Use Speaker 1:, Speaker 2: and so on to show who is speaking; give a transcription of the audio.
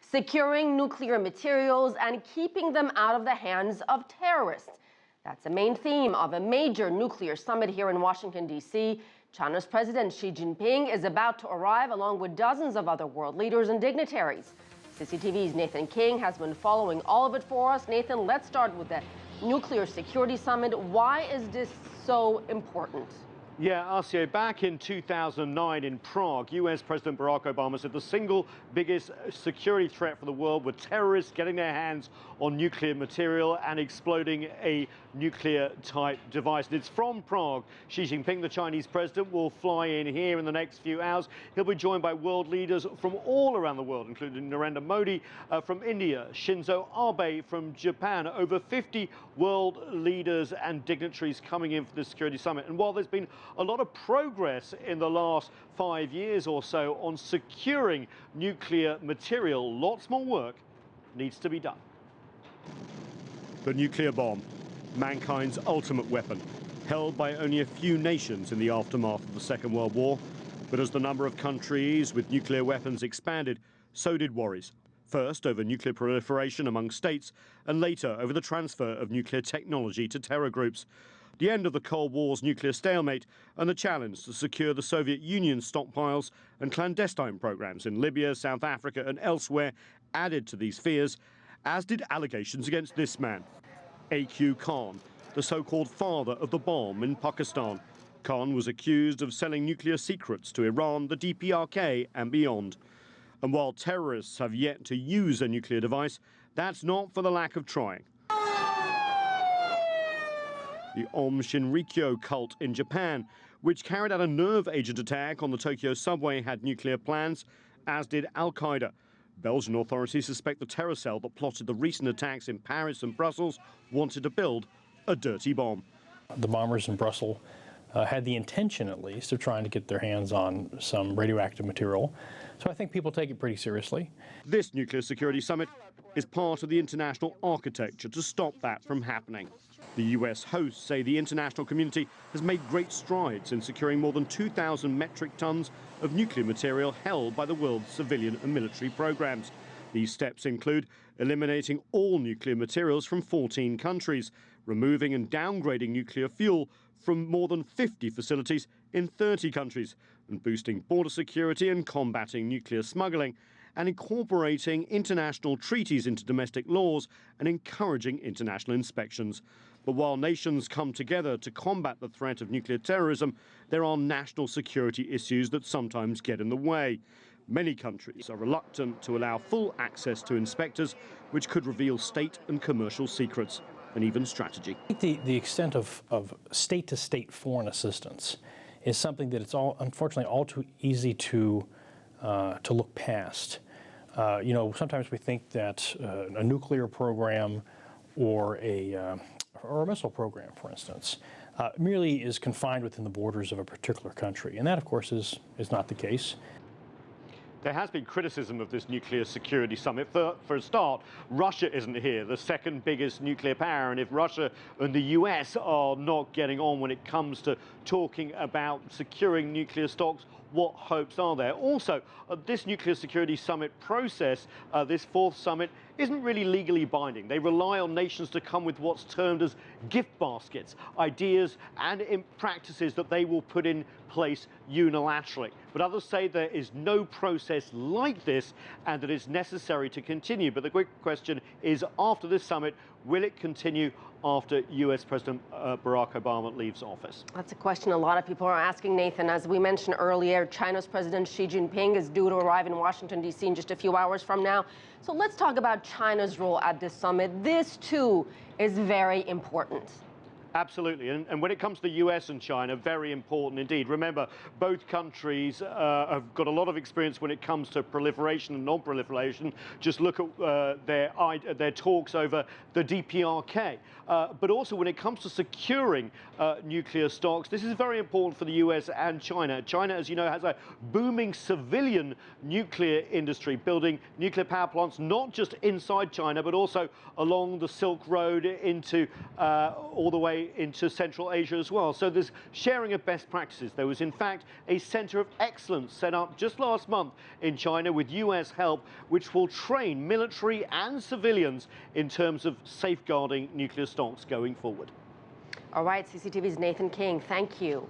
Speaker 1: securing nuclear materials and keeping them out of the hands of terrorists. That's a main theme of a major nuclear summit here in Washington, D.C. China's President Xi Jinping is about to arrive along with dozens of other world leaders and dignitaries. CCTV's Nathan King has been following all of it for us. Nathan, let's start with the Nuclear Security Summit. Why is this so important?
Speaker 2: Yeah, Arcio, back in 2009 in Prague, US President Barack Obama said the single biggest security threat for the world were terrorists getting their hands on nuclear material and exploding a nuclear-type device. And it's from Prague. Xi Jinping, the Chinese president, will fly in here in the next few hours. He'll be joined by world leaders from all around the world, including Narendra Modi from India, Shinzo Abe from Japan, over 50 world leaders and dignitaries coming in for the Security Summit. And while there's been a lot of progress in the last 5 years or so on securing nuclear material, lots more work needs to be done. The nuclear bomb, mankind's ultimate weapon, held by only a few nations in the aftermath of the Second World War. But as the number of countries with nuclear weapons expanded, so did worries. First over nuclear proliferation among states, and later over the transfer of nuclear technology to terror groups. The end of the Cold War's nuclear stalemate and the challenge to secure the Soviet Union's stockpiles and clandestine programs in Libya, South Africa and elsewhere added to these fears, as did allegations against this man, A.Q. Khan, the so-called father of the bomb in Pakistan. Khan was accused of selling nuclear secrets to Iran, the DPRK and beyond. And while terrorists have yet to use a nuclear device, that's not for the lack of trying. The Aum Shinrikyo cult in Japan, which carried out a nerve agent attack on the Tokyo subway, had nuclear plans, as did Al-Qaeda. Belgian authorities suspect the terror cell that plotted the recent attacks in Paris and Brussels wanted to build a dirty bomb.
Speaker 3: The bombers in Brussels had the intention, at least, of trying to get their hands on some radioactive material. So I think people take it pretty seriously.
Speaker 2: This nuclear security summit is part of the international architecture to stop that from happening. The US hosts say the international community has made great strides in securing more than 2,000 metric tons of nuclear material held by the world's civilian and military programs. These steps include eliminating all nuclear materials from 14 countries, removing and downgrading nuclear fuel from more than 50 facilities in 30 countries, and boosting border security and combating nuclear smuggling, and incorporating international treaties into domestic laws and encouraging international inspections. But while nations come together to combat the threat of nuclear terrorism, there are national security issues that sometimes get in the way. Many countries are reluctant to allow full access to inspectors, which could reveal state and commercial secrets and even strategy.
Speaker 3: The extent of state-to-state foreign assistance is something that it's unfortunately all too easy to look past. Sometimes we think that a nuclear program or a missile program, for instance, merely is confined within the borders of a particular country. And that, of course, is not the case.
Speaker 2: There has been criticism of this nuclear security summit. For a start, Russia isn't here, the second biggest nuclear power. And if Russia and the US are not getting on when it comes to talking about securing nuclear stocks, what hopes are there? Also, this nuclear security summit process, this fourth summit, isn't really legally binding. They rely on nations to come with what's termed as gift baskets, ideas and practices that they will put in place unilaterally. But others say there is no process like this and that it's necessary to continue. But the quick question is, after this summit, will it continue after US President Barack Obama leaves office?
Speaker 1: That's a question a lot of people are asking, Nathan. As we mentioned earlier, China's President Xi Jinping is due to arrive in Washington, D.C. in just a few hours from now. So let's talk about China's role at this summit. This, too, is very important.
Speaker 2: Absolutely, and when it comes to the US and China, very important indeed. Remember, both countries have got a lot of experience when it comes to proliferation and non-proliferation. Just look at their talks over the DPRK. But also when it comes to securing nuclear stocks, this is very important for the US and China. China, as you know, has a booming civilian nuclear industry, building nuclear power plants not just inside China, but also along the Silk Road into all the way way into Central Asia as well. So there's sharing of best practices. There was, in fact, a center of excellence set up just last month in China with US help, which will train military and civilians in terms of safeguarding nuclear stocks going forward.
Speaker 1: All right, CCTV's Nathan King, thank you.